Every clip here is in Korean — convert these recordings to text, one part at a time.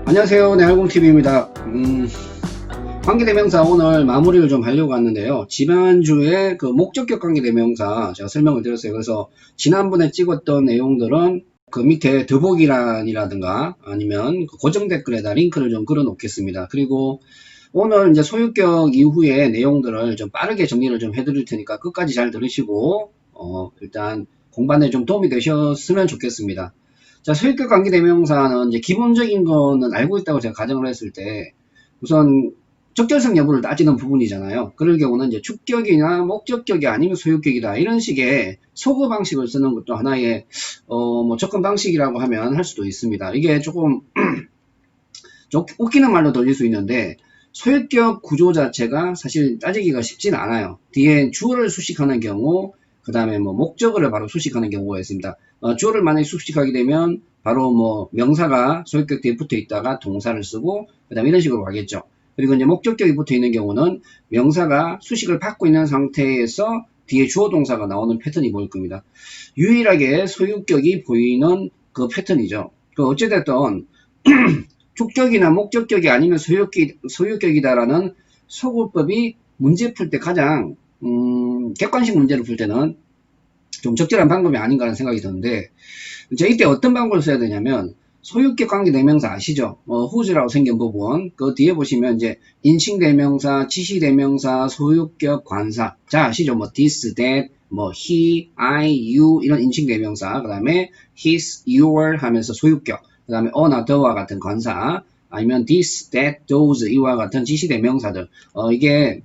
안녕하세요. 네알공TV입니다. 관계대명사 오늘 마무리를 좀 하려고 하는데요. 지난주에 그 목적격 관계대명사 제가 설명을 드렸어요. 그래서 지난번에 찍었던 내용들은 그 밑에 더보기란이라든가 아니면 그 고정 댓글에다 링크를 좀 걸어 놓겠습니다. 그리고 오늘 이제 소유격 이후의 내용들을 좀 빠르게 정리를 좀 해드릴 테니까 끝까지 잘 들으시고 일단 공부하는 데 좀 도움이 되셨으면 좋겠습니다. 자, 소유격 관계대명사는 이제 기본적인 거는 알고 있다고 제가 가정을 했을 때 우선 적절성 여부를 따지는 부분이잖아요. 그럴 경우는 이제 주격이나 목적격이 아니면 소유격이다 이런 식의 소거 방식을 쓰는 것도 하나의 뭐 접근 방식이라고 하면 할 수도 있습니다. 이게 조금 웃기는 말로 들릴 수 있는데 소유격 구조 자체가 사실 따지기가 쉽진 않아요. 뒤에 주어를 수식하는 경우 그 다음에 뭐 목적어를 바로 수식하는 경우가 있습니다. 주어를 만약에 수식하게 되면 바로 뭐 명사가 소유격 뒤에 붙어 있다가 동사를 쓰고 그 다음에 이런 식으로 가겠죠. 그리고 이제 목적격이 붙어 있는 경우는 명사가 수식을 받고 있는 상태에서 뒤에 주어 동사가 나오는 패턴이 보일 겁니다. 유일하게 소유격이 보이는 그 패턴이죠. 그 어찌됐든 주격이나 목적격이 아니면 소유격이다라는 소구법이 문제 풀 때 가장 객관식 문제를 풀 때는 좀 적절한 방법이 아닌가 하는 생각이 드는데 이제 이때 어떤 방법을 써야 되냐면 소유격 관계 대명사 아시죠? whose라고 생긴 부분 그 뒤에 보시면 이제 인칭 대명사, 지시 대명사, 소유격 관사 자 아시죠? 뭐 this, that, 뭐 he, I, you 이런 인칭 대명사 그 다음에 his, your 하면서 소유격 그 다음에 어나 더와 같은 관사 아니면 this, that, those 이와 같은 지시 대명사들 이게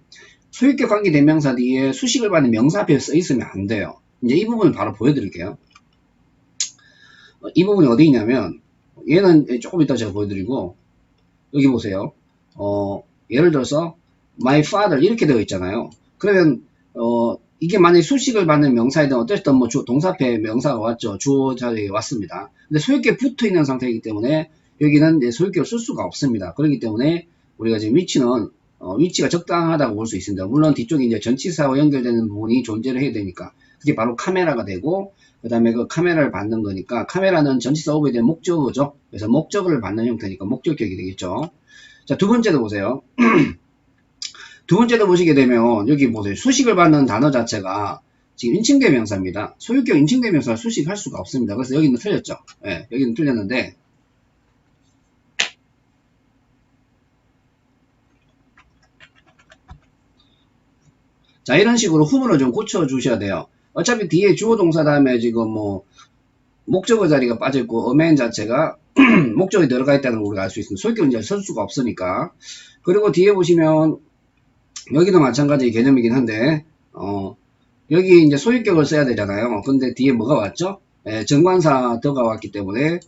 소유격 관계 대명사 뒤에 수식을 받는 명사 앞에 써 있으면 안 돼요. 이제 이 부분을 바로 보여드릴게요. 이 부분이 어디 있냐면 얘는 조금 이따 제가 보여드리고 여기 보세요. 예를 들어서 my father 이렇게 되어 있잖아요. 그러면 이게 만약에 수식을 받는 명사이든 어쨌든 뭐 동사 앞에 명사가 왔죠. 주어 자리에 왔습니다. 근데 소유격에 붙어 있는 상태이기 때문에 여기는 이제 소유격을 쓸 수가 없습니다. 그렇기 때문에 우리가 지금 위치는 위치가 적당하다고 볼 수 있습니다. 물론 뒤쪽에 이제 전치사와 연결되는 부분이 존재를 해야 되니까 그게 바로 카메라가 되고 그 다음에 그 카메라를 받는 거니까 카메라는 전치사 오브에 대한 목적어죠. 그래서 목적어를 받는 형태니까 목적격이 되겠죠. 자, 두 번째도 보세요. 두 번째도 보시게 되면 여기 보세요. 수식을 받는 단어 자체가 지금 인칭대명사입니다. 소유격 인칭대명사를 수식할 수가 없습니다. 그래서 여기는 틀렸죠. 예, 여기는 틀렸는데 자, 이런 식으로 후문을 좀 고쳐 주셔야 돼요. 어차피 뒤에 주어 동사 다음에 지금 뭐 목적어 자리가 빠져있고 어맨 자체가 목적이 들어가 있다는 걸 우리가 알 수 있습니다. 소유격은 이제 쓸 수가 없으니까. 그리고 뒤에 보시면 여기도 마찬가지 개념이긴 한데 여기 이제 소유격을 써야 되잖아요. 근데 뒤에 뭐가 왔죠? 정관사 더가 왔기 때문에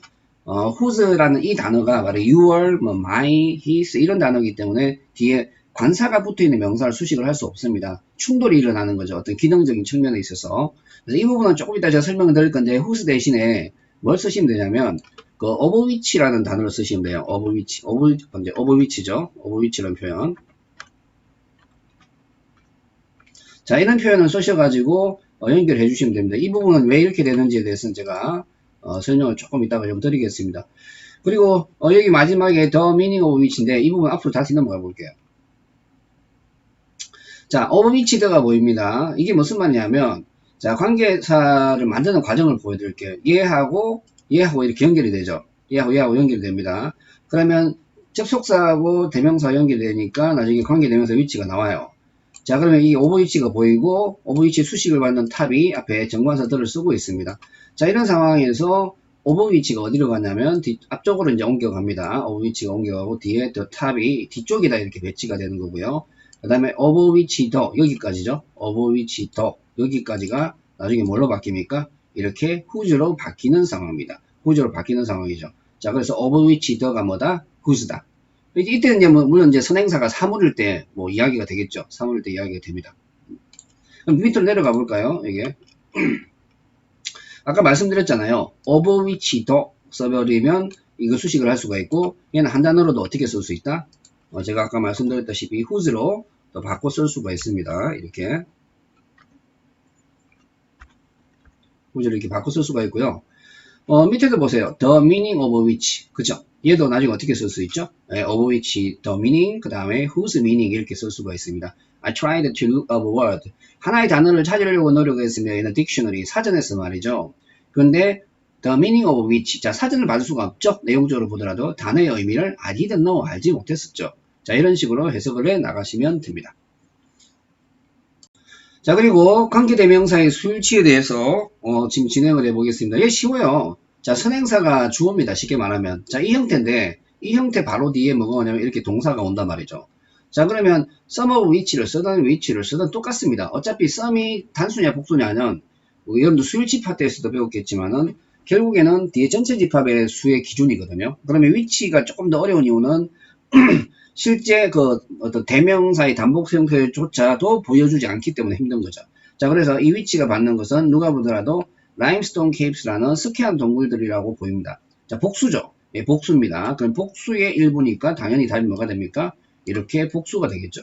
whose라는 이 단어가 바로 your, 뭐 my, his 이런 단어이기 때문에 뒤에 관사가 붙어있는 명사를 수식을 할 수 없습니다. 충돌이 일어나는 거죠. 어떤 기능적인 측면에 있어서. 그래서 이 부분은 조금 이따 제가 설명을 드릴 건데 whose 대신에 뭘 쓰시면 되냐면 그 of which라는 단어를 쓰시면 돼요. of which, of which죠. of which라는 표현. 자, 이런 표현을 쓰셔가지고 연결해 주시면 됩니다. 이 부분은 왜 이렇게 되는지에 대해서는 제가 설명을 조금 이따가 좀 드리겠습니다. 그리고 여기 마지막에 the meaning of which인데 이 부분 앞으로 다시 넘어가 볼게요. 자, of which the가 보입니다. 이게 무슨 말이냐면 자, 관계사를 만드는 과정을 보여드릴게요. 얘하고 이렇게 연결이 되죠. 얘하고 연결이 됩니다. 그러면 접속사하고 대명사 연결이 되니까 나중에 관계대명사 위치가 나와요. 자, 그러면 이 of which가 보이고 of which 수식을 받는 탑이 앞에 정관사들을 쓰고 있습니다. 자, 이런 상황에서 of which가 어디로 가냐면 앞쪽으로 이제 옮겨갑니다. of which가 옮겨가고 뒤에 the 탑이 뒤쪽이다 이렇게 배치가 되는 거고요. 그 다음에 of which the 여기까지죠. of which the 여기까지가 나중에 뭘로 바뀝니까? 이렇게 whose로 바뀌는 상황입니다. whose로 바뀌는 상황이죠. 자, 그래서 of which the가 뭐다? whose다. 이때는 이제 물론 이제 선행사가 사물일 때 뭐 이야기가 되겠죠. 사물일 때 이야기가 됩니다. 그럼 밑으로 내려가 볼까요? 이게 아까 말씀드렸잖아요. of which the 써버리면 이거 수식을 할 수가 있고 얘는 한 단어로도 어떻게 쓸 수 있다? 제가 아까 말씀드렸다시피 whose로 또 바꿔 쓸 수가 있습니다. 이렇게 whose로 이렇게 바꿔 쓸 수가 있고요. 밑에도 보세요. the meaning of which 그죠? 얘도 나중에 어떻게 쓸 수 있죠? of which the meaning, 그 다음에 whose meaning 이렇게 쓸 수가 있습니다. I tried to look up a word. 하나의 단어를 찾으려고 노력했습니다. 얘는 딕셔너리, 사전에서 말이죠. 그런데 the meaning of which, 자, 사전을 받을 수가 없죠. 내용적으로 보더라도 단어의 의미를 I didn't know, 알지 못했었죠. 자, 이런 식으로 해석을 해 나가시면 됩니다. 자, 그리고 관계대명사의 수일치에 대해서 지금 진행을 해보겠습니다. 이게 쉬워요. 자, 선행사가 주어입니다. 쉽게 말하면. 자, 이 형태인데 이 형태 바로 뒤에 뭐가 오냐면 이렇게 동사가 온단 말이죠. 자, 그러면 some of which를 쓰든 which를 쓰든 똑같습니다. 어차피 some이 단수냐 복수냐는 여러분도 수일치 파트에서도 배웠겠지만은 결국에는 뒤에 전체 집합의 수의 기준이거든요. 그러면 which가 조금 더 어려운 이유는 실제 그 어떤 대명사의 단복 형태조차도 보여주지 않기 때문에 힘든 거죠. 자, 그래서 이 위치가 받는 것은 누가 보더라도 라임스톤 케이프스라는 스키한 동굴들이라고 보입니다. 자, 복수죠. 예, 복수입니다. 그럼 복수의 일부니까 당연히 답이 뭐가 됩니까? 이렇게 복수가 되겠죠.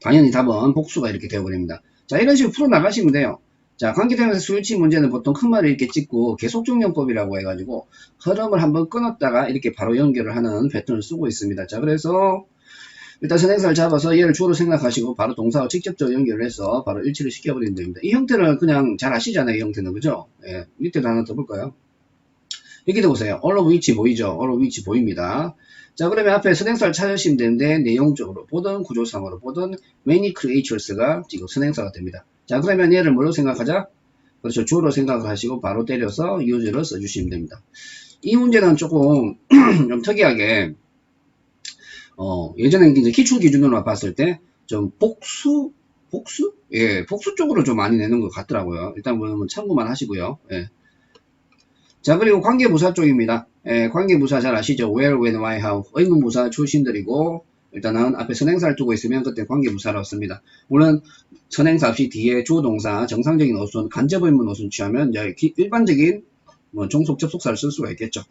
당연히 답은 복수가 이렇게 되어버립니다. 자, 이런 식으로 풀어나가시면 돼요. 자, 관계대명사 수일치 문제는 보통 큰 말을 이렇게 찍고 계속정령법이라고 해가지고 흐름을 한번 끊었다가 이렇게 바로 연결을 하는 패턴을 쓰고 있습니다. 자, 그래서 일단 선행사를 잡아서 얘를 주어로 생각하시고 바로 동사와 직접적으로 연결을 해서 바로 일치를 시켜버리면 됩니다. 이 형태는 그냥 잘 아시잖아요. 이 형태는. 그죠? 예, 밑에도 하나 더 볼까요? 여기도 보세요. all of which 보이죠? all of which 보입니다. 자, 그러면 앞에 선행사를 찾으시면 되는데 내용적으로 보든 구조상으로 보든 many creatures가 지금 선행사가 됩니다. 자, 그러면 얘를 뭐로 생각하자? 그렇죠. 주어로 생각을 하시고 바로 때려서 use를 써주시면 됩니다. 이 문제는 조금 좀 특이하게 예전에 이제 기출 기준으로 봤을 때 좀 복수? 예, 복수 쪽으로 좀 많이 내는 것 같더라고요. 일단 뭐 참고만 하시고요. 예. 자, 그리고 관계부사 쪽입니다. 예, 관계부사 잘 아시죠? where, when, why, how. 의문부사 출신들이고 일단은 앞에 선행사를 두고 있으면 그때 관계부사라고 씁니다. 물론 선행사 없이 뒤에 주어동사 정상적인 어순, 간접의문 어순 취하면 이제 일반적인 뭐 종속 접속사를 쓸 수가 있겠죠.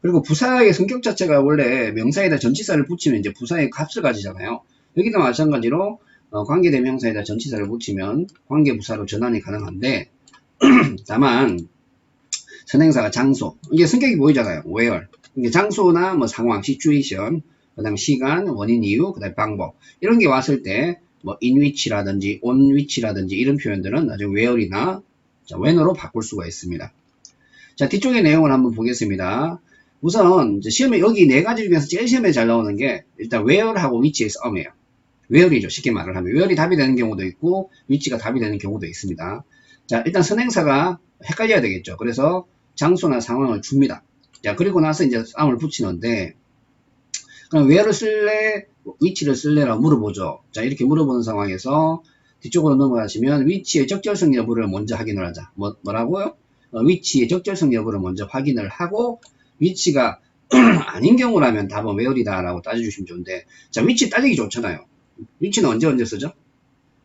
그리고 부사의 성격 자체가 원래 명사에다 전치사를 붙이면 이제 부사의 값을 가지잖아요. 여기도 마찬가지로 관계대명사에다 전치사를 붙이면 관계부사로 전환이 가능한데 다만 선행사가 장소, 이게 성격이 보이잖아요. where. 이게 장소나 뭐 상황, situation, 그 다음 시간, 원인, 이유, 그 다음 방법. 이런 게 왔을 때, 뭐, in which라든지, on which라든지 이런 표현들은 나중에 where이나, when으로 바꿀 수가 있습니다. 자, 뒤쪽의 내용을 한번 보겠습니다. 우선, 시험에 여기 네 가지 중에서 제일 시험에 잘 나오는 게, 일단 where하고 which의 싸움이에요. where이죠. 쉽게 말을 하면. where이 답이 되는 경우도 있고, which가 답이 되는 경우도 있습니다. 자, 일단 선행사가 헷갈려야 되겠죠. 그래서 장소나 상황을 줍니다. 자, 그리고 나서 이제 싸움을 붙이는데, 그럼 where를 쓸래? which를 쓸래라고 물어보죠. 자, 이렇게 물어보는 상황에서 뒤쪽으로 넘어가시면 which의 적절성 여부를 먼저 확인을 하자. 뭐라고요? which의 적절성 여부를 먼저 확인을 하고 which가 아닌 경우라면 답은 where이다라고 따져주시면 좋은데, 자, which 따지기 좋잖아요. which는 언제 쓰죠?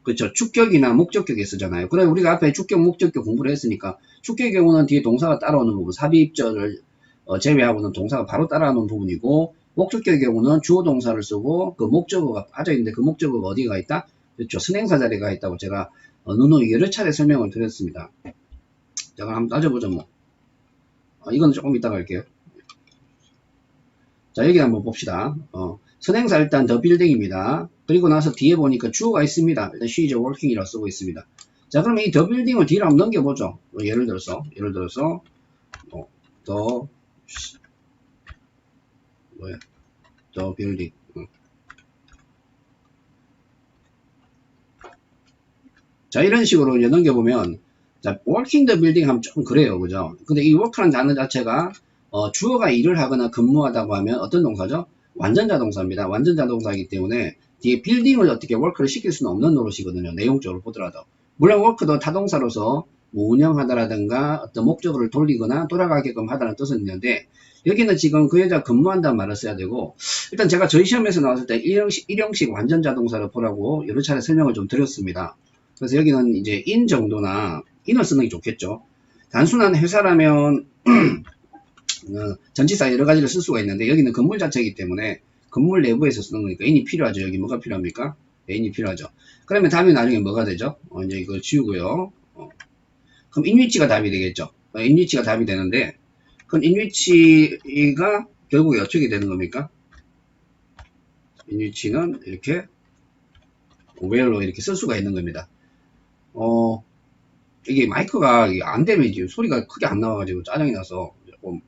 그렇죠. 주격이나 목적격에 쓰잖아요. 그래 우리가 앞에 주격, 목적격 공부를 했으니까 주격의 경우는 뒤에 동사가 따라오는 부분, 삽입절을 제외하고는 동사가 바로 따라오는 부분이고 목적격의 경우는 주어 동사를 쓰고 그 목적어가 빠져있는데 그 목적어가 어디가 있다? 그렇죠. 선행사 자리가 있다고 제가 누누이 여러 차례 설명을 드렸습니다. 자, 그럼 한번 따져보죠 뭐. 이건 조금 이따가 할게요. 자, 여기 한번 봅시다. 선행사 일단 the building입니다. 그리고 나서 뒤에 보니까 주어가 있습니다. 일단 she is working이라고 쓰고 있습니다. 자, 그러면 이 the building을 뒤로 한번 넘겨보죠. 예를 들어서 the building. 자, 이런 식으로 이제 넘겨보면, 자, working the building 하면 조금 그래요. 그죠? 근데 이 work라는 단어 자체가, 주어가 일을 하거나 근무하다고 하면 어떤 동사죠? 완전자 동사입니다. 완전자 동사이기 때문에 뒤에 빌딩을 어떻게 work를 시킬 수는 없는 노릇이거든요. 내용적으로 보더라도. 물론 work도 타동사로서 뭐 운영하다라든가 어떤 목적어를 돌리거나 돌아가게끔 하다는 뜻은 있는데 여기는 지금 그 여자 근무한다는 말을 써야 되고 일단 제가 저희 시험에서 나왔을 때 일형식 완전자 동사를 보라고 여러 차례 설명을 좀 드렸습니다. 그래서 여기는 이제 in 정도나 in을 쓰는 게 좋겠죠. 단순한 회사라면 전치사 여러 가지를 쓸 수가 있는데 여기는 건물 자체이기 때문에 건물 내부에서 쓰는 거니까 in이 필요하죠. 여기 뭐가 필요합니까? in이 필요하죠. 그러면 답이 나중에 뭐가 되죠? 이제 이걸 지우고요. 그럼 in which가 답이 되겠죠. in which가 답이 되는데 그럼 in which가 결국에 어떻게 되는 겁니까? 인위치는 이렇게 where로 이렇게 쓸 수가 있는 겁니다. 이게 마이크가 안 되면 이제 소리가 크게 안 나와가지고 짜증이 나서 조금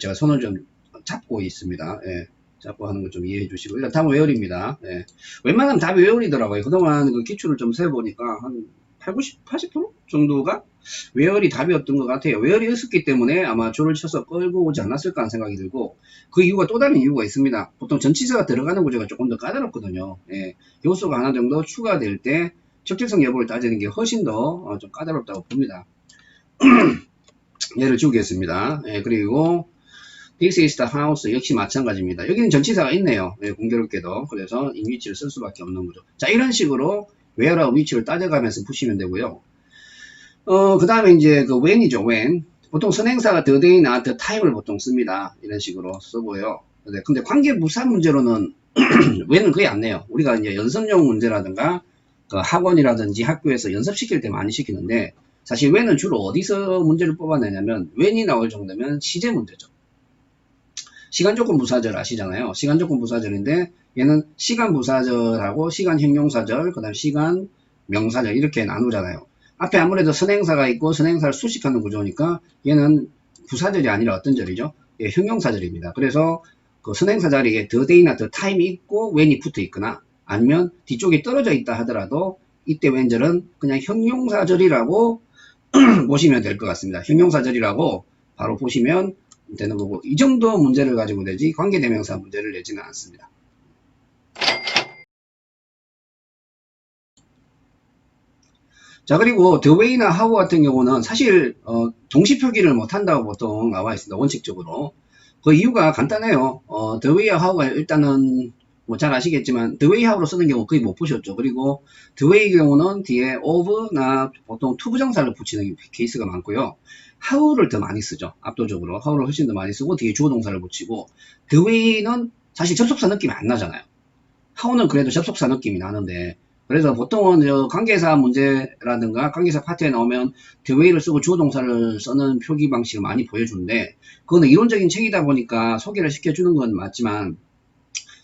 제가 손을 좀 잡고 있습니다. 예, 잡고 하는 거 좀 이해해 주시고. 일단 답은 웨어리입니다. 예. 웬만하면 답이 웨어리더라고요. 그동안 그 기출을 좀 세보니까 한 80% 정도가 웨어리 답이었던 것 같아요. 웨어리였었기 때문에 아마 줄을 쳐서 끌고 오지 않았을까 하는 생각이 들고, 그 이유가 또 다른 이유가 있습니다. 보통 전치사가 들어가는 구조가 조금 더 까다롭거든요. 예. 요소가 하나 정도 추가될 때 적절성 여부를 따지는 게 훨씬 더 좀 까다롭다고 봅니다. 예를 주겠습니다. 예, 그리고 This is the house 역시 마찬가지입니다. 여기는 전치사가 있네요. 예, 공교롭게도. 그래서 이 위치를 쓸 수밖에 없는 거죠. 자, 이런 식으로 where하고 위치를 따져가면서 푸시면 되고요. 그 다음에 이제 그 when이죠, when. 보통 선행사가 the day나 the time을 보통 씁니다. 이런 식으로 쓰고요. 근데 관계부사 문제로는 when은 거의 안 내요. 우리가 이제 연습용 문제라든가 그 학원이라든지 학교에서 연습시킬 때 많이 시키는데, 사실 when은 주로 어디서 문제를 뽑아내냐면 when이 나올 정도면 시제 문제죠. 시간조건 부사절 아시잖아요. 시간조건 부사절인데 얘는 시간 부사절하고 시간 형용사절, 그 다음 시간 명사절 이렇게 나누잖아요. 앞에 아무래도 선행사가 있고 선행사를 수식하는 구조니까 얘는 부사절이 아니라 어떤 절이죠? 예, 형용사절입니다. 그래서 그 선행사 자리에 the day나 the time이 있고 when이 붙어 있거나 아니면 뒤쪽에 떨어져 있다 하더라도 이때 when절은 그냥 형용사절이라고 보시면 될 것 같습니다. 형용사절이라고 바로 보시면 되는 거고, 이 정도 문제를 가지고 내지 관계대명사 문제를 내지는 않습니다. 자, 그리고 the way나 how 같은 경우는 사실 동시 표기를 못한다고 보통 나와 있습니다. 원칙적으로. 그 이유가 간단해요. the way와 how가 일단은 뭐 잘 아시겠지만 the way how로 쓰는 경우 거의 못 보셨죠. 그리고 the way 경우는 뒤에 of나 보통 to 부정사를 붙이는 케이스가 많고요. how를 더 많이 쓰죠. 압도적으로 how를 훨씬 더 많이 쓰고 뒤에 주어 동사를 붙이고, the way는 사실 접속사 느낌이 안 나잖아요. how는 그래도 접속사 느낌이 나는데, 그래서 보통은 관계사 문제라든가 관계사 파트에 나오면 the way를 쓰고 주어 동사를 쓰는 표기 방식을 많이 보여주는데, 그거는 이론적인 책이다 보니까 소개를 시켜주는 건 맞지만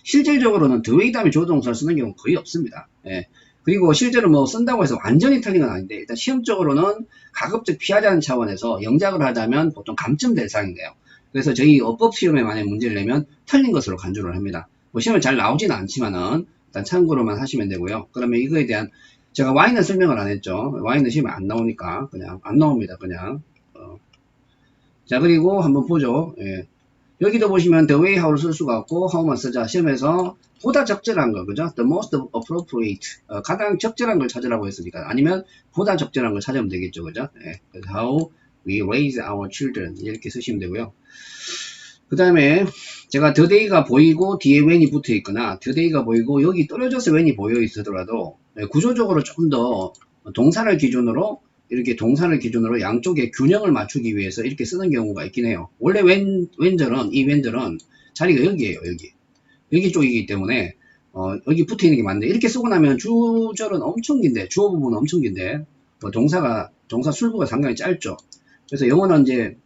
실질적으로는 the way 다음에 주어 동사를 쓰는 경우는 거의 없습니다. 예. 그리고 실제로 뭐 쓴다고 해서 완전히 틀린 건 아닌데, 일단 시험적으로는 가급적 피하자는 차원에서 영작을 하자면 보통 감점 대상인데요. 그래서 저희 어법 시험에 만약 문제를 내면 틀린 것으로 간주를 합니다. 뭐 시험에 잘 나오지는 않지만은 일단 참고로만 하시면 되고요. 그러면 이거에 대한 제가 Y는 설명을 안 했죠. Y는 시험에 안 나오니까 그냥 안 나옵니다. 그냥 자, 그리고 한번 보죠. 예. 여기도 보시면 the way how를 쓸 수가 없고 how만 쓰자. 시험에서 보다 적절한 거, 그죠? the most appropriate, 가장 적절한 걸 찾으라고 했으니까, 아니면 보다 적절한 걸 찾으면 되겠죠, 그죠? 네. how we raise our children 이렇게 쓰시면 되고요. 그 다음에 제가 the day가 보이고 뒤에 when이 붙어 있거나 the day가 보이고 여기 떨어져서 when이 보여 있더라도 구조적으로 조금 더 동사를 기준으로 이렇게 동사를 기준으로 양쪽에 균형을 맞추기 위해서 이렇게 쓰는 경우가 있긴 해요. 원래 왼절은 이 왼절은 자리가 여기에요. 여기 쪽이기 때문에 여기 붙어 있는 게 맞는데, 이렇게 쓰고 나면 주절은 엄청 긴데, 주어 부분은 엄청 긴데 동사 술부가 상당히 짧죠. 그래서 영어는 이제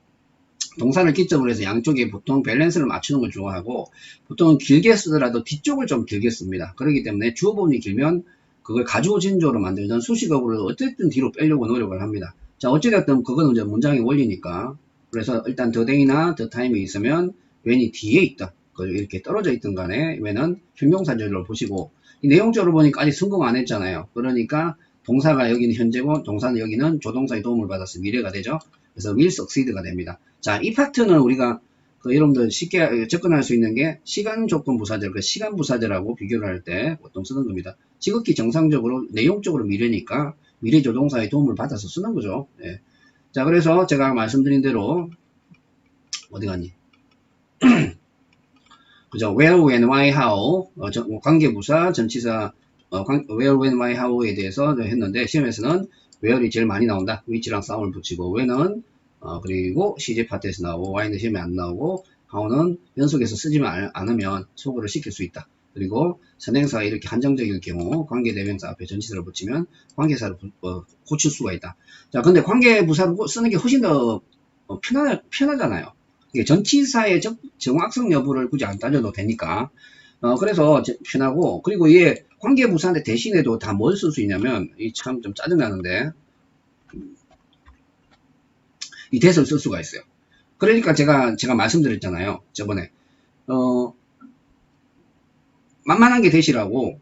동사를 기점으로 해서 양쪽에 보통 밸런스를 맞추는 걸 좋아하고, 보통 길게 쓰더라도 뒤쪽을 좀 길게 씁니다. 그렇기 때문에 주어 부분이 길면 그걸 가주어 진조로 만들던 수식어를 어쨌든 뒤로 빼려고 노력을 합니다. 자, 어찌됐든 그건 이제 문장의 원리니까. 그래서 일단 the day나 the time이 있으면 when이 뒤에 있다, 이렇게 떨어져 있든 간에 when은 형용사절로 보시고, 이 내용적으로 보니까 아직 성공 안 했잖아요. 그러니까 동사가 여기는 현재고 동사는 여기는 조동사의 도움을 받아서 미래가 되죠. 그래서 will succeed가 됩니다. 자, 이 파트는 우리가 여러분들 쉽게 접근할 수 있는 게 시간 조건 부사절, 시간 부사절하고 비교를 할 때 보통 쓰는 겁니다. 지극히 정상적으로 내용적으로 미래니까 미래 조동사의 도움을 받아서 쓰는 거죠. 예. 자, 그래서 제가 말씀드린 대로 어디 갔니? 그죠? where, when, why, how, 관계부사, 전치사, where, when, why, how에 대해서 했는데, 시험에서는 where이 제일 많이 나온다. which랑 쌍을 붙이고, when은 그리고 시제 파트에서 나오고, why는 시험에 안 나오고, how는 연속해서 쓰지만 않으면 소거를 시킬 수 있다. 그리고 선행사가 이렇게 한정적일 경우 관계대명사 앞에 전치사를 붙이면 관계사를 고칠 수가 있다. 자, 근데 관계부사를 쓰는 게 훨씬 더 편하잖아요. 이게 전치사의 정확성 여부를 굳이 안 따져도 되니까. 그래서 편하고, 그리고 얘 관계부사인데 대신에도 다 뭘 쓸 수 있냐면, 이 참 좀 짜증나는데, 이 대를 쓸 수가 있어요. 그러니까 제가 말씀드렸잖아요. 저번에. 만만한 게 대시라고,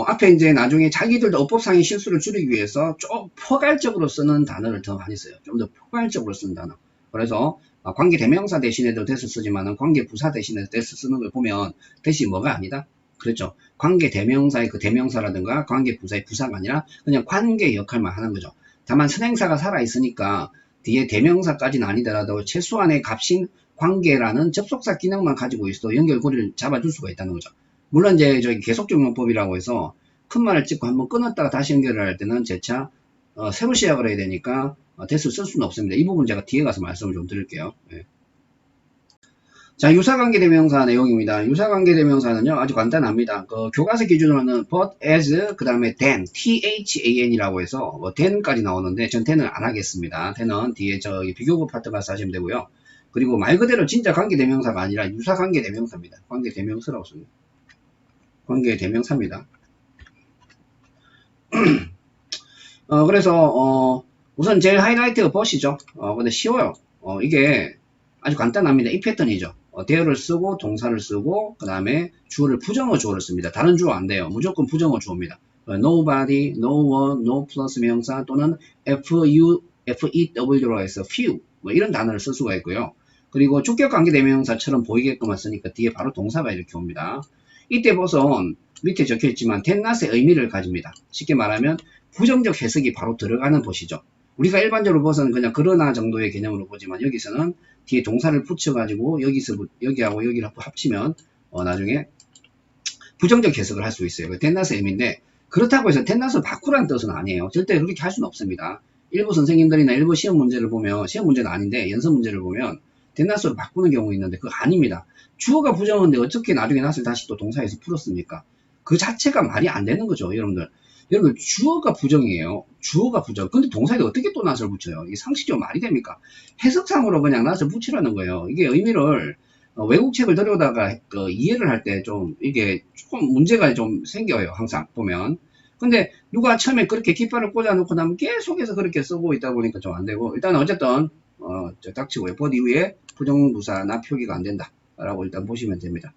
앞에 이제 나중에 자기들도 어법상의 실수를 줄이기 위해서 좀 포괄적으로 쓰는 단어를 더 많이 써요. 좀 더 포괄적으로 쓰는 단어. 그래서 관계 대명사 대신에도 대스 쓰지만은 관계 부사 대신에 대스 쓰는 걸 보면 대시 뭐가 아니다? 그렇죠. 관계 대명사의 그 대명사라든가 관계 부사의 부사가 아니라 그냥 관계 역할만 하는 거죠. 다만 선행사가 살아있으니까 뒤에 대명사까지는 아니더라도 최소한의 값인 관계라는 접속사 기능만 가지고 있어도 연결고리를 잡아줄 수가 있다는 거죠. 물론 이제 저기 계속적용법이라고 해서 큰 말을 찍고 한번 끊었다가 다시 연결을 할 때는 재차 새로 시작을 해야 되니까 대수 쓸 수는 없습니다. 이 부분 제가 뒤에 가서 말씀을 좀 드릴게요. 예. 자, 유사관계대명사 내용입니다. 유사관계대명사는요 아주 간단합니다. 그 교과서 기준으로는 but, as, 그 다음에 then, than이라고 해서 뭐 then까지 나오는데 전 then을 안 하겠습니다. then은 뒤에 저기 비교급 파트 가서 하시면 되고요. 그리고 말 그대로 진짜 관계대명사가 아니라 유사관계대명사입니다. 관계대명사라고 씁니다. 관계대명사입니다. 그래서 우선 제일 하이라이트가 but이죠. 근데 쉬워요. 이게 아주 간단합니다. 이 패턴이죠. 대어를 쓰고 동사를 쓰고 그 다음에 주어를 부정어 주어를 씁니다. 다른 주어 안 돼요. 무조건 부정어 주어입니다. nobody, no one, no 플러스 명사 또는 few라고 해서 few 뭐 이런 단어를 쓸 수가 있고요. 그리고 주격관계대명사처럼 보이게끔만 쓰니까 뒤에 바로 동사가 이렇게 옵니다. 이때 보선 밑에 적혀있지만 텐낫의 의미를 가집니다. 쉽게 말하면 부정적 해석이 바로 들어가는 것이죠. 우리가 일반적으로 보서는 그냥 그러나 정도의 개념으로 보지만 여기서는 뒤에 동사를 붙여가지고 여기하고 여기를 합치면 나중에 부정적 해석을 할 수 있어요. 텐낫의 의미인데 그렇다고 해서 텐낫을 바꾸라는 뜻은 아니에요. 절대 그렇게 할 수는 없습니다. 일부 선생님들이나 일부 시험 문제를 보면 시험 문제는 아닌데 연습 문제를 보면 텐낫으로 바꾸는 경우 있는데 그거 아닙니다. 주어가 부정어인데 어떻게 나중에 낫을 다시 또 동사에서 풀었습니까? 그 자체가 말이 안 되는 거죠, 여러분들. 여러분, 주어가 부정이에요. 주어가 부정. 근데 동사에 어떻게 또 낫을 붙여요? 이게 상식적으로 말이 됩니까? 해석상으로 그냥 낫을 붙이라는 거예요. 이게 의미를 외국책을 들여다가 이해를 할 때 좀 이게 조금 문제가 좀 생겨요. 항상 보면. 근데 누가 처음에 그렇게 깃발을 꽂아놓고 나면 계속해서 그렇게 쓰고 있다 보니까 좀 안 되고 일단 어쨌든 닥치고요. but 이후에 부정부사나 표기가 안 된다. 라고 일단 보시면 됩니다.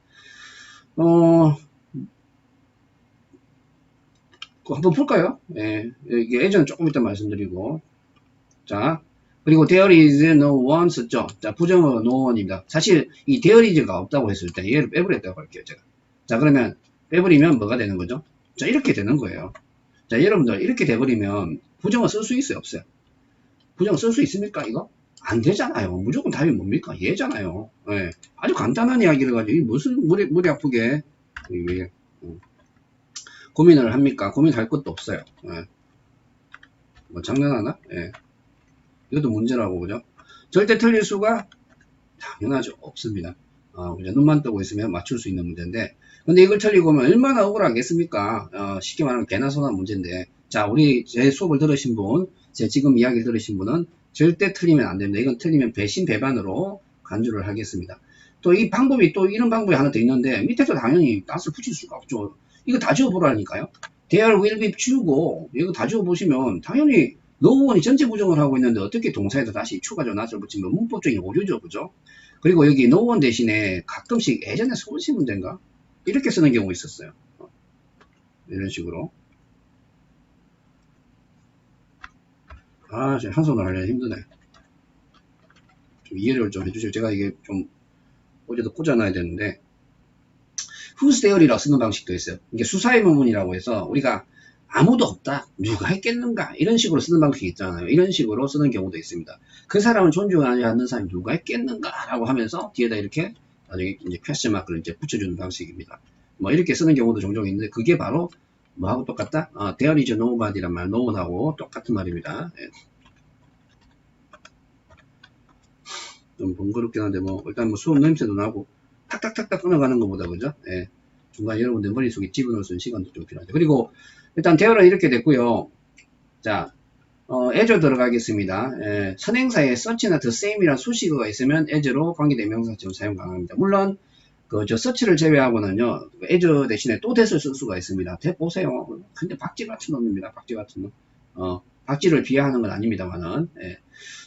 한번 볼까요? 예, 이게 예전에 조금 이따 말씀드리고. 자, 그리고 there is no one 썼죠? 자, 부정어 no one입니다. 사실 이 there is가 없다고 했을 때 얘를 빼버렸다고 할게요, 제가. 자, 그러면 빼버리면 뭐가 되는 거죠? 자, 이렇게 되는 거예요. 자, 여러분들 이렇게 돼버리면 부정어 쓸 수 있어요, 없어요? 부정어 쓸 수 있습니까, 이거? 안 되잖아요. 무조건 답이 뭡니까? 얘잖아요. 예. 아주 간단한 이야기를 가지고 무슨 머리 아프게 고민을 합니까? 고민할 것도 없어요. 예. 뭐 장난하나? 예. 이것도 문제라고 그죠? 절대 틀릴 수가 당연하죠. 없습니다. 그냥 눈만 뜨고 있으면 맞출 수 있는 문제인데 근데 이걸 틀리고 오면 얼마나 억울하겠습니까? 쉽게 말하면 개나 소나 문제인데 자, 우리 제 수업을 들으신 분, 제 지금 이야기를 들으신 분은 절대 틀리면 안 됩니다. 이건 틀리면 배신 배반으로 간주를 하겠습니다. 또 이 방법이 또 이런 방법이 하나 더 있는데 밑에도 당연히 낫을 붙일 수가 없죠. 이거 다 지워보라니까요. there will be 지우고 이거 다 지워보시면 당연히 no one이 전체 부정을 하고 있는데 어떻게 동사에도 다시 추가적으로 낫을 붙이면 문법적인 오류죠. 그죠? 그리고 여기 no one 대신에 가끔씩 예전에 서울시 문제인가? 이렇게 쓰는 경우 있었어요. 이런 식으로. 아, 제가 한 손으로 하려니 힘드네. 좀 이해를 좀 해주세요. 제가 이게 좀 어제도 꽂아놔야 되는데 whose theory라고 쓰는 방식도 있어요. 이게 수사의 문문이라고 해서 우리가 아무도 없다, 누가 했겠는가 이런 식으로 쓰는 방식이 있잖아요. 이런 식으로 쓰는 경우도 있습니다. 그 사람을 존중하지 않는 사람이 누가 했겠는가 라고 하면서 뒤에다 이렇게 나중에 이제 퀘스천 마크를 이제 붙여주는 방식입니다. 뭐 이렇게 쓰는 경우도 종종 있는데 그게 바로 뭐하고 똑같다? there is nobody란 말, no one하고 똑같은 말입니다. 예. 좀 번거롭긴 한데 뭐 일단 뭐 수업 냄새도 나고 탁탁탁탁 끊어가는 것보다 그죠? 예. 중간에 여러분들 머릿속에 집어넣을 수 있는 시간도 좀 필요하죠. 그리고 일단 대화는 이렇게 됐고요. 자, as 들어가겠습니다. 선행사에 search나 the same이라는 수식어가 있으면 as로 관계대명사처럼 사용 가능합니다. 물론 저 search를 제외하고는요, as 대신에 또 that을 쓸 수가 있습니다. that 보세요. 근데 박쥐 같은 놈입니다. 박쥐 같은 놈. 박쥐를 비하하는 건 아닙니다만은.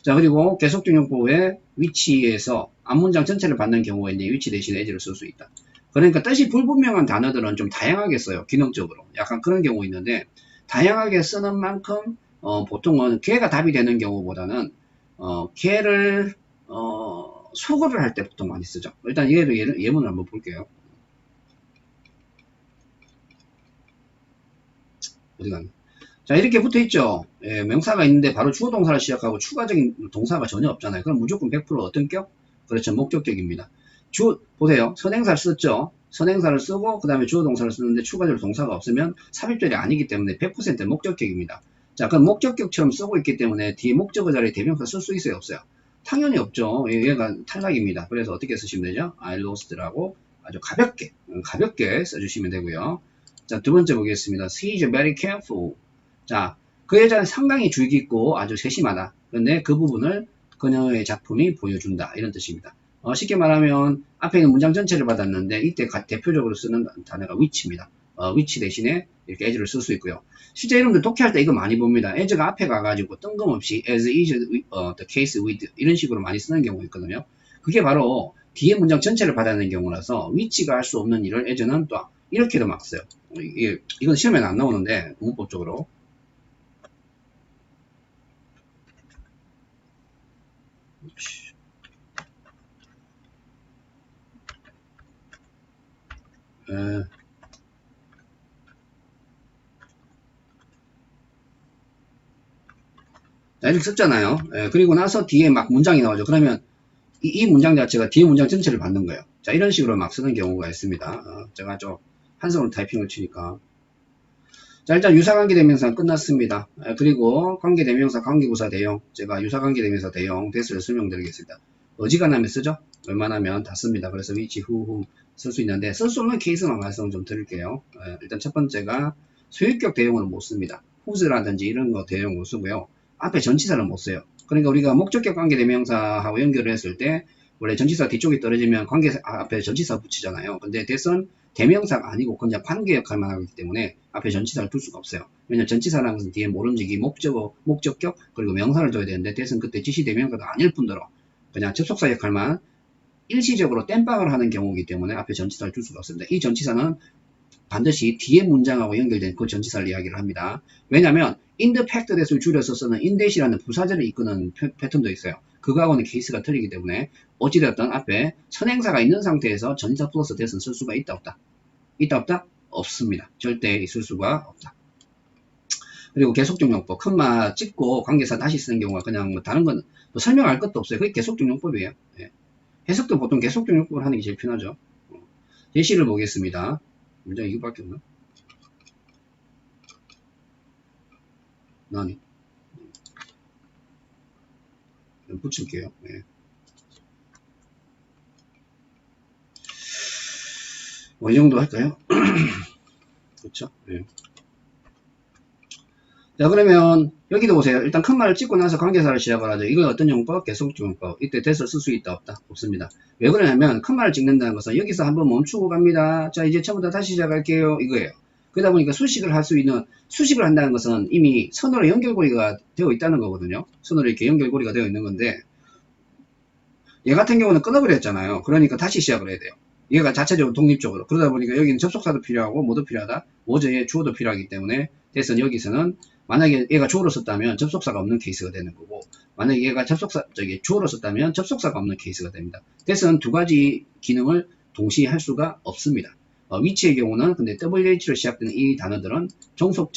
자, 그리고 계속적용법의 위치에서 앞문장 전체를 받는 경우에 이제 위치 대신에 as를 쓸 수 있다. 그러니까 뜻이 불분명한 단어들은 좀 다양하게 써요. 기능적으로. 약간 그런 경우 있는데, 다양하게 쓰는 만큼 보통은 걔가 답이 되는 경우보다는 걔를 소거를 할 때 보통 많이 쓰죠. 일단 예문을 한번 볼게요. 어디 갔나? 자, 이렇게 붙어 있죠. 명사가 있는데 바로 주어 동사를 시작하고 추가적인 동사가 전혀 없잖아요. 그럼 무조건 100% 어떤 격? 그렇죠. 목적격입니다. 보세요. 선행사를 썼죠. 선행사를 쓰고 그 다음에 주어 동사를 쓰는데 추가적으로 동사가 없으면 삽입절이 아니기 때문에 100% 목적격입니다. 자, 그럼 목적격처럼 쓰고 있기 때문에 뒤에 목적어 자리에 대명사 쓸 수 있어요? 없어요? 당연히 없죠. 얘가 탈락입니다. 그래서 어떻게 쓰시면 되죠? I lost라고 아주 가볍게 써주시면 되고요. 자, 두 번째 보겠습니다. She is very careful. 자, 그 여자는 상당히 주의 깊고 아주 세심하다. 그런데 그 부분을 그녀의 작품이 보여준다. 이런 뜻입니다. 쉽게 말하면 앞에 있는 문장 전체를 받았는데 이때 대표적으로 쓰는 단어가 which입니다. which 대신에 이렇게 as를 쓸 수 있고요. 실제 여러분들 독해할 때 이거 많이 봅니다. as가 앞에 가가지고 뜬금없이 as is the case with 이런 식으로 많이 쓰는 경우가 있거든요. 그게 바로 뒤에 문장 전체를 받아내는 경우라서 which가 할 수 없는 일을 as는 또 이렇게도 막 써요. 이건 시험에는 안 나오는데 문법적으로. 자, 이렇게 썼잖아요. 그리고 나서 뒤에 막 문장이 나오죠. 그러면 이 문장 자체가 뒤에 문장 전체를 받는 거예요. 자, 이런 식으로 막 쓰는 경우가 있습니다. 제가 좀 한성으로 타이핑을 치니까. 자, 일단 유사관계대명사 끝났습니다. 그리고 관계대명사, 관계부사 대용. 제가 유사관계대명사 대용 대수를 설명드리겠습니다. 어지간하면 쓰죠? 웬만하면 다 씁니다. 그래서 which, who 쓸 수 있는데 쓸 수 없는 케이스만 말씀 좀 드릴게요. 일단 첫 번째가 소유격 대용으로 못 씁니다. whose라든지 이런 거 대용으로 쓰고요. 앞에 전치사를 못 써요. 그러니까 우리가 목적격 관계대명사하고 연결을 했을 때 원래 전치사 뒤쪽이 떨어지면 관계 앞에 전치사 붙이잖아요. 근데 that은 대명사가 아니고 그냥 관계 역할만 하기 때문에 앞에 전치사를 둘 수가 없어요. 왜냐면 전치사라는 것은 뒤에 모름지기 목적어, 목적격 그리고 명사를 둬야 되는데 that은 그때 지시 대명사가 아닐 뿐더러 그냥 접속사 역할만 일시적으로 땜빵을 하는 경우이기 때문에 앞에 전치사를 줄 수가 없습니다. 이 전치사는 반드시 뒤에 문장하고 연결된 그 전치사를 이야기를 합니다. 왜냐하면 in the fact that을 줄여서 쓰는 in that이라는 부사절을 이끄는 패턴도 있어요. 그거하고는 케이스가 틀리기 때문에 어찌되었든 앞에 선행사가 있는 상태에서 전치사 플러스 that은 쓸 수가 있다 없다? 있다 없다? 없습니다. 절대 있을 수가 없다. 그리고 계속적용법 컴마 찍고 관계사 다시 쓰는 경우가 그냥 뭐 다른 건 뭐 설명할 것도 없어요. 그게 계속적용법이에요. 해석도 보통 계속적용법을 하는 게 제일 편하죠. 예시를 보겠습니다. 문장이 이거밖에 없나? 나니 붙일게요. 뭐 이 정도 할까요? 그렇죠? 자, 그러면 여기도 보세요. 일단 큰 말을 찍고 나서 관계사를 시작을 하죠. 이건 어떤 용법? 계속적용법. 이때 that을 쓸 수 있다 없다? 없습니다. 왜 그러냐면 큰 말을 찍는다는 것은 여기서 한번 멈추고 갑니다. 자, 이제 처음부터 다시 시작할게요. 이거예요. 그러다 보니까 수식을 할 수 있는, 수식을 한다는 것은 이미 선으로 연결고리가 되어 있다는 거거든요. 선으로 이렇게 연결고리가 되어 있는 건데 얘 같은 경우는 끊어버렸잖아요. 그러니까 다시 시작을 해야 돼요. 얘가 자체적으로 독립적으로. 그러다 보니까 여기는 접속사도 필요하고 뭐도 필요하다? 모저의 주어도 필요하기 때문에 that은 여기서는 만약에 얘가 주어로 썼다면 접속사가 없는 케이스가 되는 거고 만약에 얘가 주어로 썼다면 접속사가 없는 케이스가 됩니다. that은 두 가지 기능을 동시에 할 수가 없습니다. 위치의 경우는 근데 WH로 시작되는 이 단어들은 종속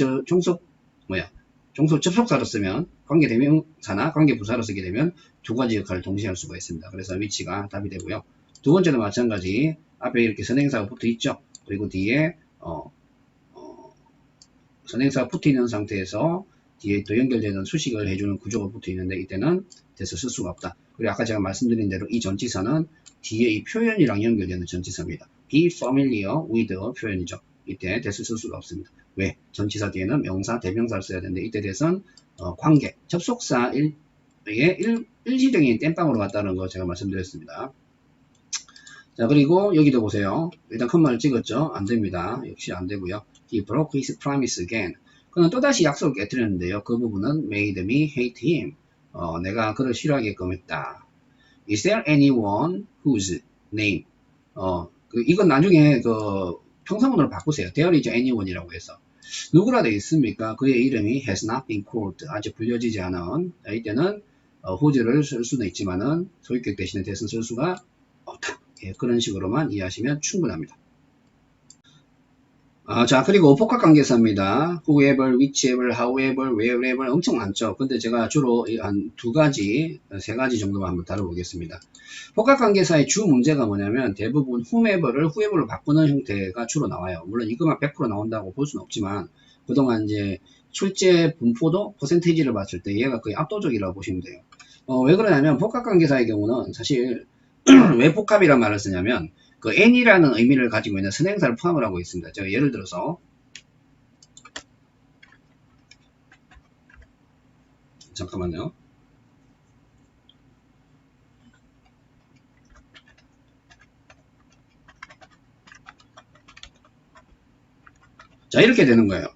접속사로 쓰면 관계대명사나 관계부사로 쓰게 되면 두 가지 역할을 동시에 할 수가 있습니다. 그래서 위치가 답이 되고요. 두 번째도 마찬가지 앞에 이렇게 선행사가 붙어 있죠. 그리고 뒤에 선행사가 붙어 있는 상태에서 뒤에 또 연결되는 수식을 해주는 구조가 붙어 있는데 이때는 that을 쓸 수가 없다. 그리고 아까 제가 말씀드린 대로 이 전치사는 뒤에 이 표현이랑 연결되는 전치사입니다. be familiar with 표현이죠. 이때 대수 쓸 수가 없습니다. 왜? 전치사 뒤에는 명사, 대명사를 써야 되는데 이때 대해서는 관계, 접속사의 일시적인 땜빵으로 갔다는 거 제가 말씀드렸습니다. 자, 그리고 여기도 보세요. 일단 컴마를 찍었죠. 안 됩니다. 역시 안 되고요. He broke his promise again. 그는 또다시 약속을 깨뜨렸는데요. 그 부분은 made me hate him. 내가 그를 싫어하게끔 했다. Is there anyone whose name? 이건 나중에 평사문으로 바꾸세요. There is anyone이라고 해서. 누구라도 있습니까? 그의 이름이 has not been called. 아직 불려지지 않은. 이때는 whose를 쓸 수는 있지만은 소유격 대신에 대신 쓸 수가 없다. 예, 그런 식으로만 이해하시면 충분합니다. 자, 그리고 복합관계사입니다. whoever, whichever, however, wherever 엄청 많죠. 근데 제가 주로 한 세 가지 정도만 한번 다뤄보겠습니다. 복합관계사의 주 문제가 뭐냐면 대부분 whoever를 바꾸는 형태가 주로 나와요. 물론 이것만 100% 나온다고 볼 수는 없지만 그동안 이제 출제 분포도 퍼센테이지를 봤을 때 얘가 거의 압도적이라고 보시면 돼요. 왜 그러냐면 복합관계사의 경우는 사실 왜 복합이란 말을 쓰냐면 그 n이라는 의미를 가지고 있는 선행사를 포함을 하고 있습니다. 제가 예를 들어서 잠깐만요. 자, 이렇게 되는 거예요.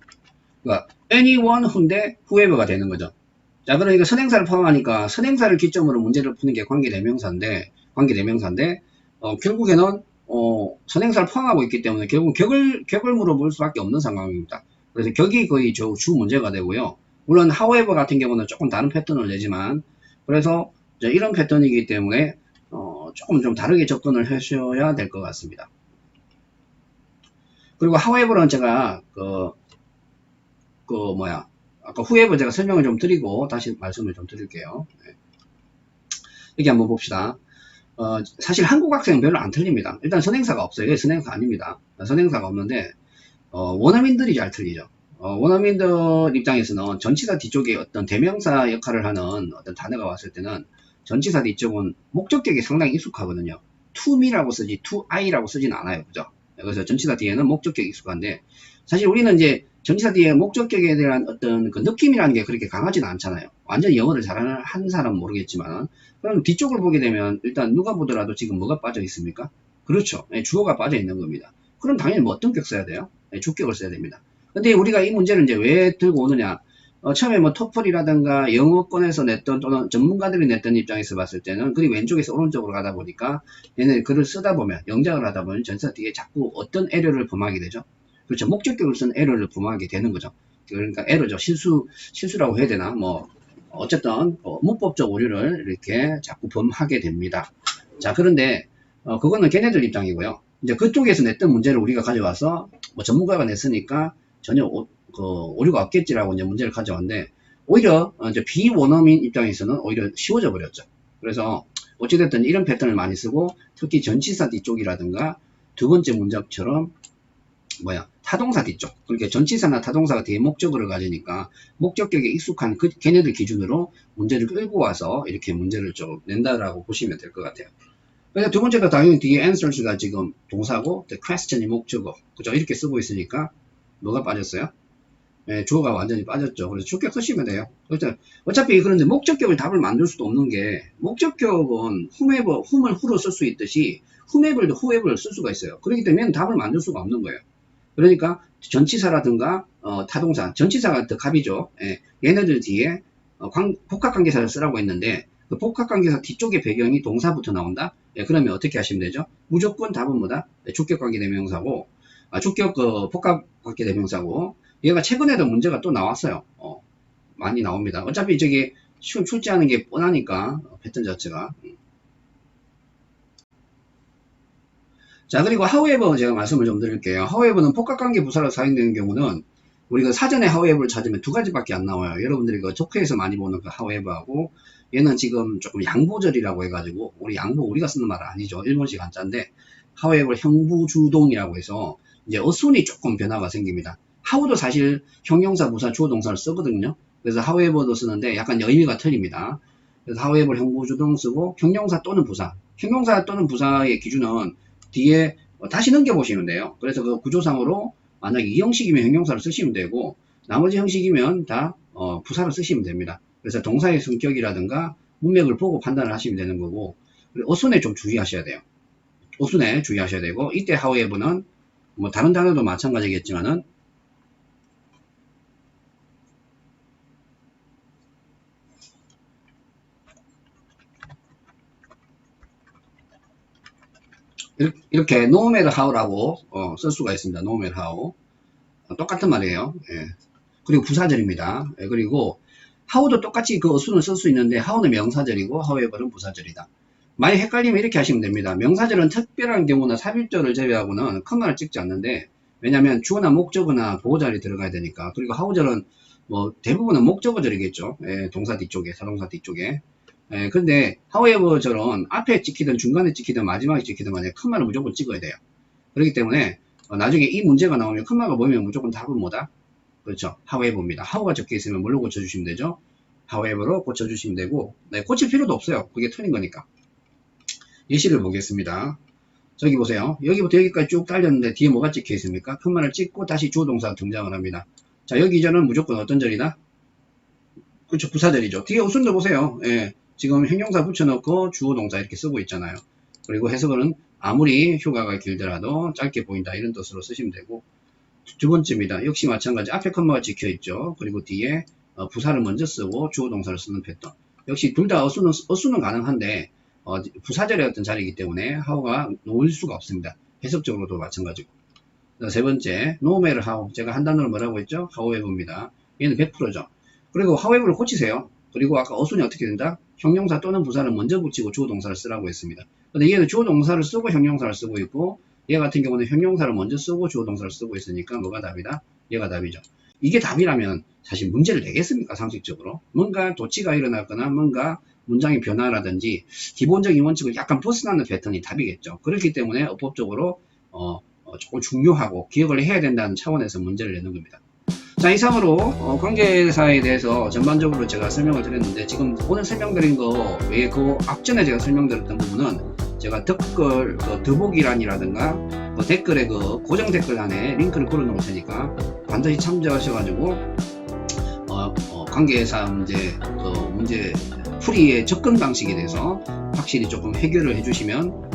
그러니까 anyone who인데 whoever가 되는 거죠. 자, 그러니까 선행사를 포함하니까 선행사를 기점으로 문제를 푸는 게 관계대명사인데 결국에는 선행사를 포함하고 있기 때문에 결국 격을 물어볼 수밖에 없는 상황입니다. 그래서 격이 거의 주 문제가 되고요. 물론 however 같은 경우는 조금 다른 패턴을 내지만 그래서 이런 패턴이기 때문에 조금 좀 다르게 접근을 하셔야 될 것 같습니다. 그리고 however는 제가 아까 whoever 제가 설명을 좀 드리고 다시 말씀을 좀 드릴게요. 네. 여기 한번 봅시다. 사실 한국 학생은 별로 안 틀립니다. 일단 선행사가 없어요. 이게 선행사 아닙니다. 선행사가 없는데 원어민들이 잘 틀리죠. 원어민들 입장에서는 전치사 뒤쪽에 어떤 대명사 역할을 하는 어떤 단어가 왔을 때는 전치사 뒤쪽은 목적격이 상당히 익숙하거든요. to me라고 쓰지 to I라고 쓰진 않아요. 그죠? 그래서 전치사 뒤에는 목적격이 익숙한데 사실 우리는 이제 전치사 뒤에 목적격에 대한 어떤 그 느낌이라는 게 그렇게 강하지는 않잖아요. 완전히 영어를 잘하는 사람은 모르겠지만 그럼 뒤쪽을 보게 되면 일단 누가 보더라도 지금 뭐가 빠져 있습니까? 그렇죠. 주어가 빠져 있는 겁니다. 그럼 당연히 뭐 어떤 격 써야 돼요? 주격을 써야 됩니다. 근데 우리가 이 문제를 이제 왜 들고 오느냐? 처음에 뭐 토플이라든가 영어권에서 냈던 또는 전문가들이 냈던 입장에서 봤을 때는 그리고 왼쪽에서 오른쪽으로 가다 보니까 얘네 글을 쓰다 보면 영작을 하다 보면 전치사 뒤에 자꾸 어떤 에러를 범하게 되죠? 그렇죠. 목적격을 쓴 에러를 범하게 되는 거죠. 그러니까 에러죠. 실수라고 해야 되나? 뭐 어쨌든 문법적 오류를 이렇게 자꾸 범하게 됩니다. 자, 그런데 그거는 걔네들 입장이고요. 이제 그쪽에서 냈던 문제를 우리가 가져와서 뭐 전문가가 냈으니까 전혀 오류가 없겠지라고 이제 문제를 가져왔는데 오히려 이제 비원어민 입장에서는 오히려 쉬워져 버렸죠. 그래서 어찌됐든 이런 패턴을 많이 쓰고 특히 전치사 뒤쪽이라든가 두 번째 문장처럼 타동사 뒤쪽. 그러니까 전치사나 타동사가 뒤에 목적어를 가지니까 목적격에 익숙한 걔네들 기준으로 문제를 끌고 와서 이렇게 문제를 좀 낸다라고 보시면 될 것 같아요. 그래서 두 번째도 당연히 뒤에 answers가 지금 동사고 the question이 목적어. 그죠? 이렇게 쓰고 있으니까 뭐가 빠졌어요? 네, 주어가 완전히 빠졌죠. 그래서 주격 쓰시면 돼요. 그렇죠? 어차피 그런데 목적격을 답을 만들 수도 없는 게 목적격은 whom을 who로 쓸 수 있듯이 whomever도 whoever를 쓸 수가 있어요. 그렇기 때문에 답을 만들 수가 없는 거예요. 그러니까 전치사라든가 타동사, 전치사가 더 갑이죠. 예, 얘네들 뒤에 복합관계사를 쓰라고 했는데 그 복합관계사 뒤쪽의 배경이 동사부터 나온다. 예, 그러면 어떻게 하시면 되죠? 무조건 답은 뭐다? 네, 주격관계대명사고 주격 복합관계대명사고 얘가 최근에도 문제가 또 나왔어요. 많이 나옵니다. 어차피 저기 시험 출제하는 게 뻔하니까 패턴 자체가. 자, 그리고 however 제가 말씀을 좀 드릴게요. however는 복합관계 부사로 사용되는 경우는 우리가 사전에 however를 찾으면 두 가지밖에 안 나와요. 여러분들이 그 조크에서 많이 보는 그 however하고 얘는 지금 조금 양보절이라고 해가지고 우리가 쓰는 말은 아니죠. 일본식 한자인데 however 형부주동이라고 해서 이제 어순이 조금 변화가 생깁니다. how도 사실 형용사 부사 주어 동사를 쓰거든요. 그래서 however도 쓰는데 약간 의미가 틀립니다. 그래서 however 형부주동 쓰고 형용사 또는 부사의 기준은 뒤에 다시 넘겨보시면 돼요. 그래서 그 구조상으로 만약에 이 형식이면 형용사를 쓰시면 되고, 나머지 형식이면 다 부사를 쓰시면 됩니다. 그래서 동사의 성격이라든가 문맥을 보고 판단을 하시면 되는 거고, 어순에 좀 주의하셔야 돼요. 어순에 주의하셔야 되고, 이때 however는 뭐 다른 단어도 마찬가지겠지만은 이렇게 no matter how라고 쓸 수가 있습니다. no matter how. 똑같은 말이에요. 예. 그리고 부사절입니다. 예. 그리고 how도 똑같이 그 어순을 쓸 수 있는데 how는 명사절이고 however는 부사절이다. 많이 헷갈리면 이렇게 하시면 됩니다. 명사절은 특별한 경우나 삽입절을 제외하고는 컴마를 찍지 않는데, 왜냐하면 주어나 목적어나 보호절이 들어가야 되니까. 그리고 how절은 뭐 대부분은 목적어절이겠죠. 예, 동사 뒤쪽에, 사동사 뒤쪽에. 예, 근데 however절은 앞에 찍히든 중간에 찍히든 마지막에 찍히든 간에 컴마를 무조건 찍어야 돼요. 그렇기 때문에 나중에 이 문제가 나오면 컴마가 보이면 무조건 답은 뭐다? 그렇죠. however입니다. how가 적혀 있으면 뭘로 고쳐주시면 되죠? however로 고쳐주시면 되고, 네, 고칠 필요도 없어요. 그게 틀린 거니까. 예시를 보겠습니다. 저기 보세요. 여기부터 여기까지 쭉 달렸는데 뒤에 뭐가 찍혀 있습니까? 컴마를 찍고 다시 주어 동사가 등장을 합니다. 자, 여기 절은 무조건 어떤 절이다? 그렇죠. 부사절이죠. 뒤에 어순도 보세요. 예, 지금 형용사 붙여놓고 주어 동사 이렇게 쓰고 있잖아요. 그리고 해석은 아무리 휴가가 길더라도 짧게 보인다 이런 뜻으로 쓰시면 되고, 두 번째입니다. 역시 마찬가지 앞에 컴마가 찍혀 있죠. 그리고 뒤에 부사를 먼저 쓰고 주어 동사를 쓰는 패턴. 역시 둘 다 어순은 가능한데 부사절의 어떤 자리이기 때문에 how가 놓을 수가 없습니다. 해석적으로도 마찬가지고. 세 번째, no matter how. 제가 한 단어를 뭐라고 했죠? however입니다. 얘는 100%죠. 그리고 however를 고치세요. 그리고 아까 어순이 어떻게 된다? 형용사 또는 부사를 먼저 붙이고 주어 동사를 쓰라고 했습니다. 근데 얘는 주어 동사를 쓰고 형용사를 쓰고 있고, 얘 같은 경우는 형용사를 먼저 쓰고 주어 동사를 쓰고 있으니까 뭐가 답이다? 얘가 답이죠. 이게 답이라면 사실 문제를 내겠습니까? 상식적으로. 뭔가 도치가 일어났거나 뭔가 문장의 변화라든지 기본적인 원칙을 약간 벗어나는 패턴이 답이겠죠. 그렇기 때문에 어법적으로 조금 중요하고 기억을 해야 된다는 차원에서 문제를 내는 겁니다. 자, 이상으로 관계사에 대해서 전반적으로 제가 설명을 드렸는데, 지금 오늘 설명드린 거 외에 그 앞전에 제가 설명드렸던 부분은 제가 댓글 더보기란이라든가 댓글에 그 고정 댓글란에 링크를 걸어 놓을 테니까 반드시 참조하셔가지고 관계사 문제 풀이의 접근 방식에 대해서 확실히 조금 해결을 해주시면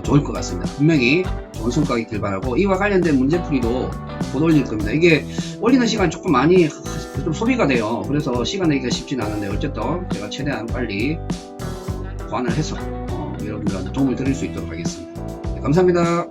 좋을 것 같습니다. 분명히 좋은 성과가 있길 바라고, 이와 관련된 문제풀이도 곧 올릴 겁니다. 이게 올리는 시간이 조금 많이 좀 소비가 돼요. 그래서 시간 내기가 쉽진 않은데 어쨌든 제가 최대한 빨리 보완을 해서 여러분들한테 도움을 드릴 수 있도록 하겠습니다. 네, 감사합니다.